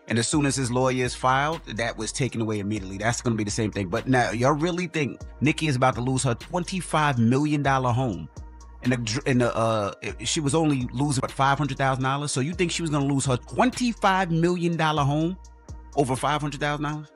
And as soon as his lawyer is filed, that was taken away immediately. That's going to be the same thing. But now, y'all really think Nicki is about to lose her $25 million home? She was only losing, what, $500,000? So you think she was going to lose her $25 million home over $500,000?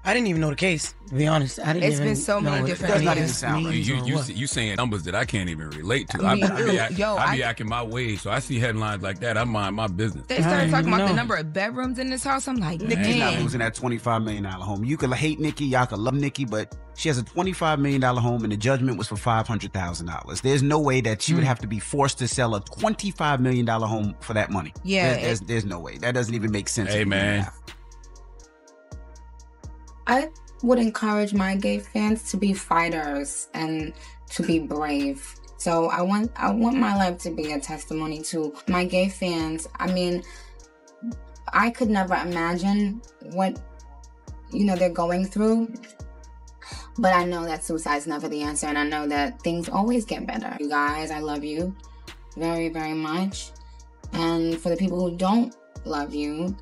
I didn't even know the case, to be honest. It's been so many different things. You saying numbers that I can't even relate to. I be acting my way, so I see headlines like that. I mind my business. They started talking about the number of bedrooms in this house. I'm like, Nicki's not losing that $25 million home. You could hate Nicki, y'all could love Nicki, but she has a $25 million home and the judgment was for $500,000. There's no way that she would have to be forced to sell a $25 million home for that money. Yeah. There's no way. That doesn't even make sense. Hey, man. I would encourage my gay fans to be fighters and to be brave. So I want my life to be a testimony to my gay fans. I mean, I could never imagine what, they're going through. But I know that suicide's never the answer, and I know that things always get better. You guys, I love you very, very much. And for the people who don't love you,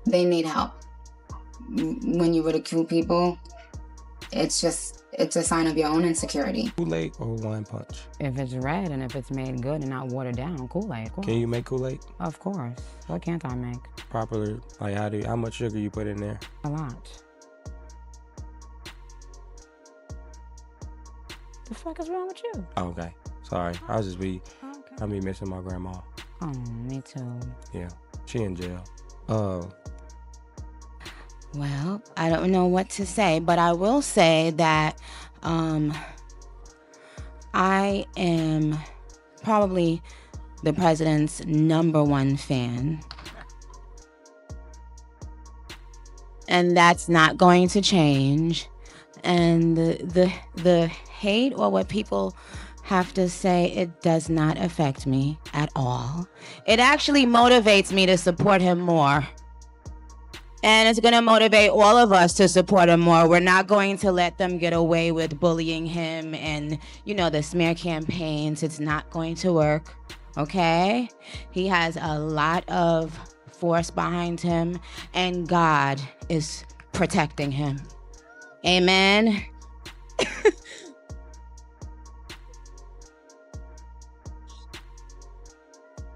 they need help. When you ridicule people, it's a sign of your own insecurity. Kool-Aid or One Punch? If it's red and if it's made good and not watered down, Kool-Aid. Can you make Kool-Aid? Of course. What can't I make? Properly, like how much sugar you put in there? A lot. The fuck is wrong with you? Oh, okay. Sorry. I be missing my grandma. Oh, me too. Yeah. She in jail. Well, I don't know what to say, but I will say that I am probably the president's #1 fan. And that's not going to change. And the hate or what people have to say, it does not affect me at all. It actually motivates me to support him more. And it's going to motivate all of us to support him more. We're not going to let them get away with bullying him and, the smear campaigns. It's not going to work, okay? He has a lot of force behind him, and God is protecting him. Amen.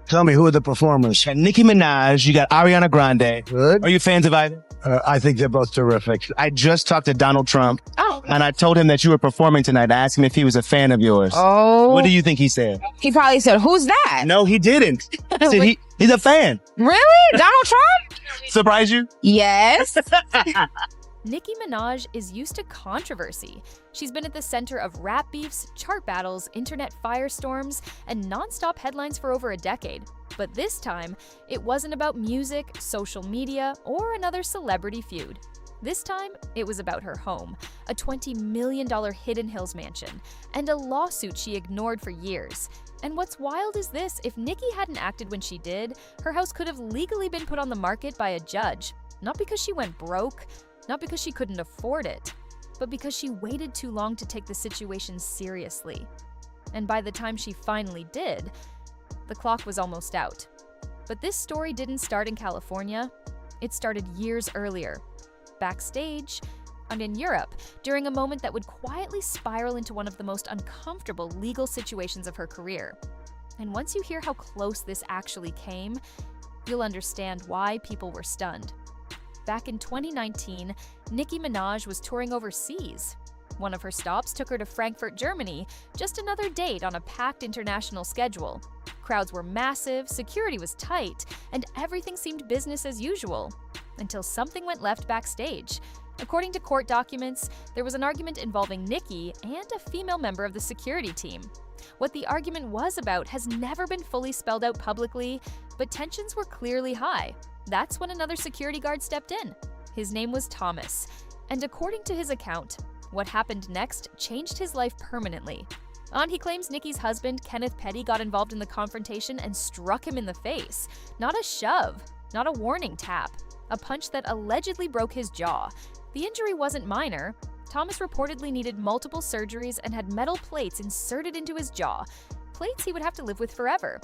Tell me, who are the performers? Nicki Minaj, you got Ariana Grande. Good. Are you fans of either? I think they're both terrific. I just talked to Donald Trump, Oh. and I told him that you were performing tonight. I asked him if he was a fan of yours. Oh. What do you think he said? He probably said, "Who's that?" No, he didn't. He said he's a fan. Really? Donald Trump? Surprise you? Yes. Nicki Minaj is used to controversy. She's been at the center of rap beefs, chart battles, internet firestorms, and nonstop headlines for over a decade. But this time, it wasn't about music, social media, or another celebrity feud. This time, it was about her home, a $20 million Hidden Hills mansion, and a lawsuit she ignored for years. And what's wild is this: if Nicki hadn't acted when she did, her house could have legally been put on the market by a judge. Not because she went broke, not because she couldn't afford it, but because she waited too long to take the situation seriously. And by the time she finally did, the clock was almost out. But this story didn't start in California. It started years earlier, backstage and in Europe, during a moment that would quietly spiral into one of the most uncomfortable legal situations of her career. And once you hear how close this actually came, you'll understand why people were stunned. Back in 2019, Nicki Minaj was touring overseas. One of her stops took her to Frankfurt, Germany, just another date on a packed international schedule. Crowds were massive, security was tight, and everything seemed business as usual. Until something went left backstage. According to court documents, there was an argument involving Nicki and a female member of the security team. What the argument was about has never been fully spelled out publicly, but tensions were clearly high. That's when another security guard stepped in. His name was Thomas, and according to his account, what happened next changed his life permanently. He claims Nicki's husband, Kenneth Petty, got involved in the confrontation and struck him in the face. Not a shove, not a warning tap, a punch that allegedly broke his jaw. The injury wasn't minor. Thomas reportedly needed multiple surgeries and had metal plates inserted into his jaw, plates he would have to live with forever.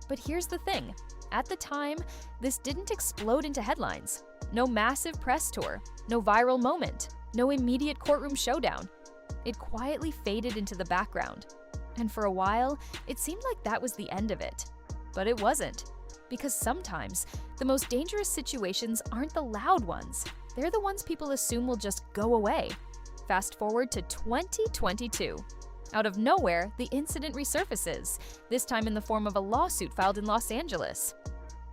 But here's the thing. At the time, this didn't explode into headlines. No massive press tour, no viral moment, no immediate courtroom showdown. It quietly faded into the background. And for a while, it seemed like that was the end of it. But it wasn't. Because sometimes, the most dangerous situations aren't the loud ones. They're the ones people assume will just go away. Fast forward to 2022. Out of nowhere, the incident resurfaces, this time in the form of a lawsuit filed in Los Angeles.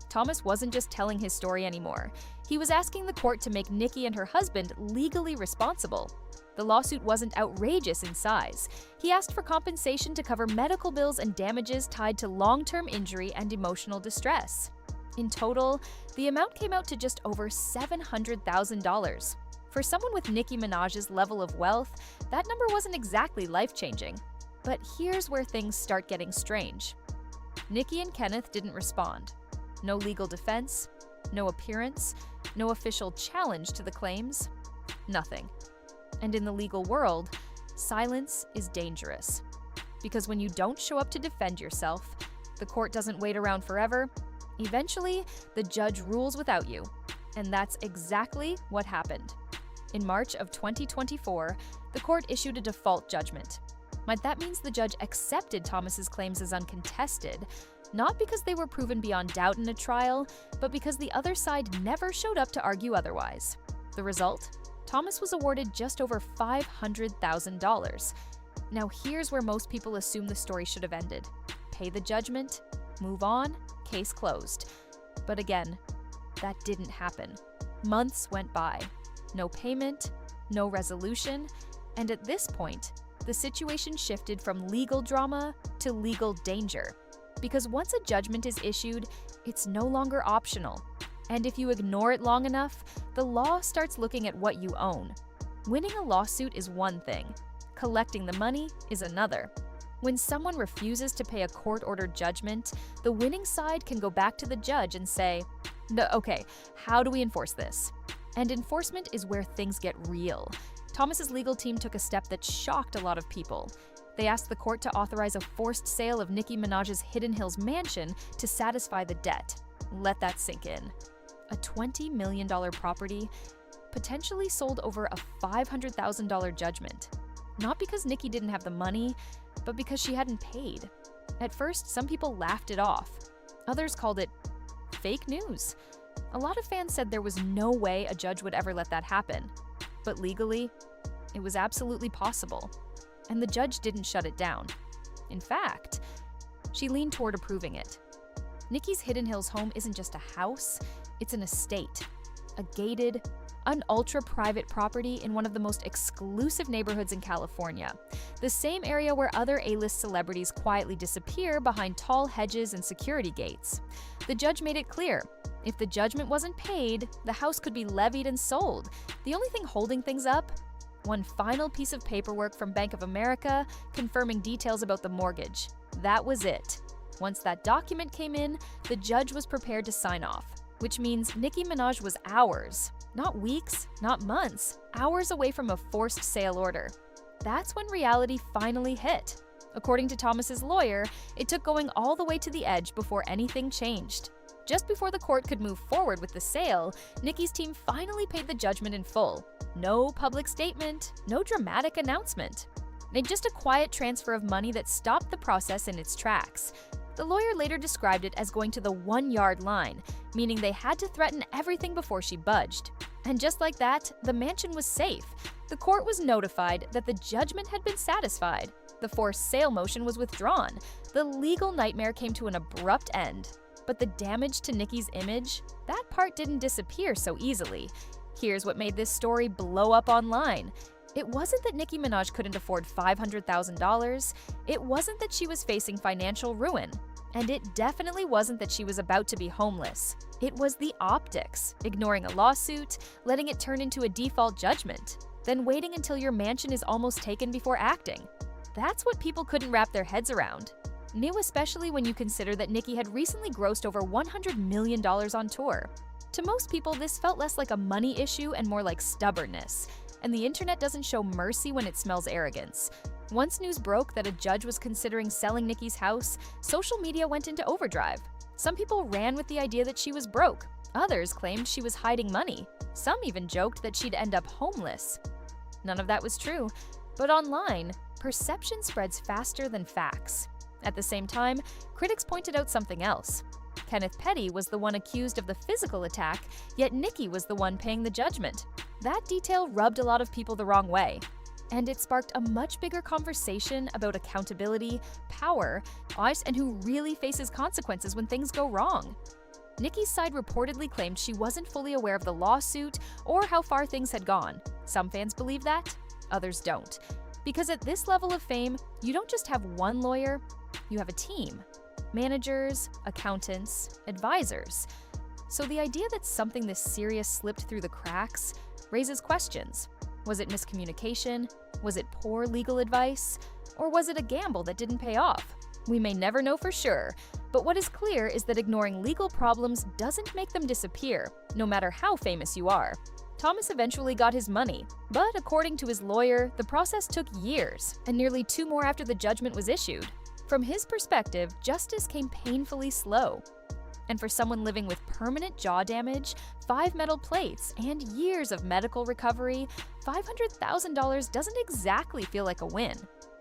Thomas wasn't just telling his story anymore. He was asking the court to make Nicki and her husband legally responsible. The lawsuit wasn't outrageous in size. He asked for compensation to cover medical bills and damages tied to long-term injury and emotional distress. In total, the amount came out to just over $700,000. For someone with Nicki Minaj's level of wealth, that number wasn't exactly life-changing. But here's where things start getting strange. Nicki and Kenneth didn't respond. No legal defense, no appearance, no official challenge to the claims, nothing. And in the legal world, silence is dangerous. Because when you don't show up to defend yourself, the court doesn't wait around forever. Eventually, the judge rules without you. And that's exactly what happened. In March of 2024, the court issued a default judgment. But that means the judge accepted Thomas's claims as uncontested, not because they were proven beyond doubt in a trial, but because the other side never showed up to argue otherwise. The result? Thomas was awarded just over $500,000. Now here's where most people assume the story should have ended. Pay the judgment, move on, case closed. But again, that didn't happen. Months went by. No payment, no resolution, and at this point, the situation shifted from legal drama to legal danger. Because once a judgment is issued, it's no longer optional. And if you ignore it long enough, the law starts looking at what you own. Winning a lawsuit is one thing. Collecting the money is another. When someone refuses to pay a court-ordered judgment, the winning side can go back to the judge and say, "Okay, how do we enforce this?" And enforcement is where things get real. Thomas's legal team took a step that shocked a lot of people. They asked the court to authorize a forced sale of Nicki Minaj's Hidden Hills mansion to satisfy the debt. Let that sink in. A $20 million property potentially sold over a $500,000 judgment. Not because Nicki didn't have the money, but because she hadn't paid. At first, some people laughed it off. Others called it fake news. A lot of fans said there was no way a judge would ever let that happen. But legally, it was absolutely possible. And the judge didn't shut it down. In fact, she leaned toward approving it. Nicki's Hidden Hills home isn't just a house, it's an estate. A gated, an ultra-private property in one of the most exclusive neighborhoods in California. The same area where other A-list celebrities quietly disappear behind tall hedges and security gates. The judge made it clear, if the judgment wasn't paid, the house could be levied and sold. The only thing holding things up? One final piece of paperwork from Bank of America confirming details about the mortgage. That was it. Once that document came in, the judge was prepared to sign off, which means Nicki Minaj was hours, not weeks, not months, hours away from a forced sale order. That's when reality finally hit. According to Thomas's lawyer, it took going all the way to the edge before anything changed. Just before the court could move forward with the sale, Nicki's team finally paid the judgment in full. No public statement, no dramatic announcement. Just a quiet transfer of money that stopped the process in its tracks. The lawyer later described it as going to the 1-yard line, meaning they had to threaten everything before she budged. And just like that, the mansion was safe. The court was notified that the judgment had been satisfied. The forced sale motion was withdrawn. The legal nightmare came to an abrupt end. But the damage to Nicki's image, that part didn't disappear so easily. Here's what made this story blow up online. It wasn't that Nicki Minaj couldn't afford $500,000. It wasn't that she was facing financial ruin. And it definitely wasn't that she was about to be homeless. It was the optics, ignoring a lawsuit, letting it turn into a default judgment, then waiting until your mansion is almost taken before acting. That's what people couldn't wrap their heads around. New especially when you consider that Nicki had recently grossed over $100 million on tour. To most people, this felt less like a money issue and more like stubbornness. and the internet doesn't show mercy when it smells arrogance. Once news broke that a judge was considering selling Nicki's house, social media went into overdrive. Some people ran with the idea that she was broke. Others claimed she was hiding money. Some even joked that she'd end up homeless. None of that was true, but online, perception spreads faster than facts. At the same time, critics pointed out something else. Kenneth Petty was the one accused of the physical attack, yet Nicki was the one paying the judgment. That detail rubbed a lot of people the wrong way. And it sparked a much bigger conversation about accountability, power, and who really faces consequences when things go wrong. Nicki's side reportedly claimed she wasn't fully aware of the lawsuit or how far things had gone. Some fans believe that, others don't. Because at this level of fame, you don't just have one lawyer, you have a team. Managers, accountants, advisors. So the idea that something this serious slipped through the cracks raises questions. Was it miscommunication? Was it poor legal advice? Or was it a gamble that didn't pay off? We may never know for sure, but what is clear is that ignoring legal problems doesn't make them disappear, no matter how famous you are. Thomas eventually got his money, but according to his lawyer, the process took years, and nearly 2 more after the judgment was issued. From his perspective, justice came painfully slow. And for someone living with permanent jaw damage, 5 metal plates, and years of medical recovery, $500,000 doesn't exactly feel like a win.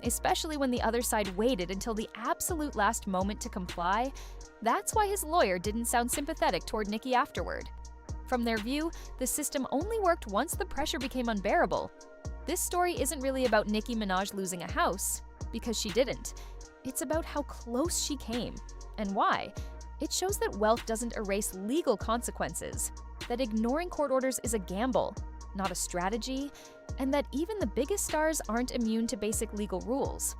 Especially when the other side waited until the absolute last moment to comply. That's why his lawyer didn't sound sympathetic toward Nicki afterward. From their view, the system only worked once the pressure became unbearable. This story isn't really about Nicki Minaj losing a house, because she didn't. It's about how close she came, and why. It shows that wealth doesn't erase legal consequences, that ignoring court orders is a gamble, not a strategy, and that even the biggest stars aren't immune to basic legal rules.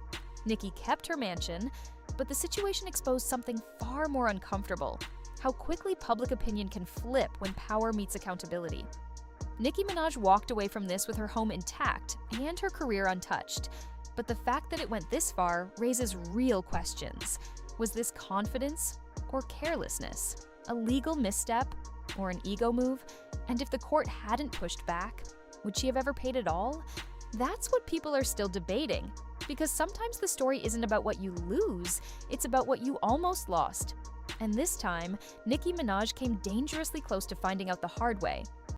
Nicki kept her mansion, but the situation exposed something far more uncomfortable: how quickly public opinion can flip when power meets accountability. Nicki Minaj walked away from this with her home intact and her career untouched, but the fact that it went this far raises real questions. Was this confidence or carelessness? A legal misstep or an ego move? And if the court hadn't pushed back, would she have ever paid it all? That's what people are still debating, because sometimes the story isn't about what you lose, it's about what you almost lost. And this time, Nicki Minaj came dangerously close to finding out the hard way.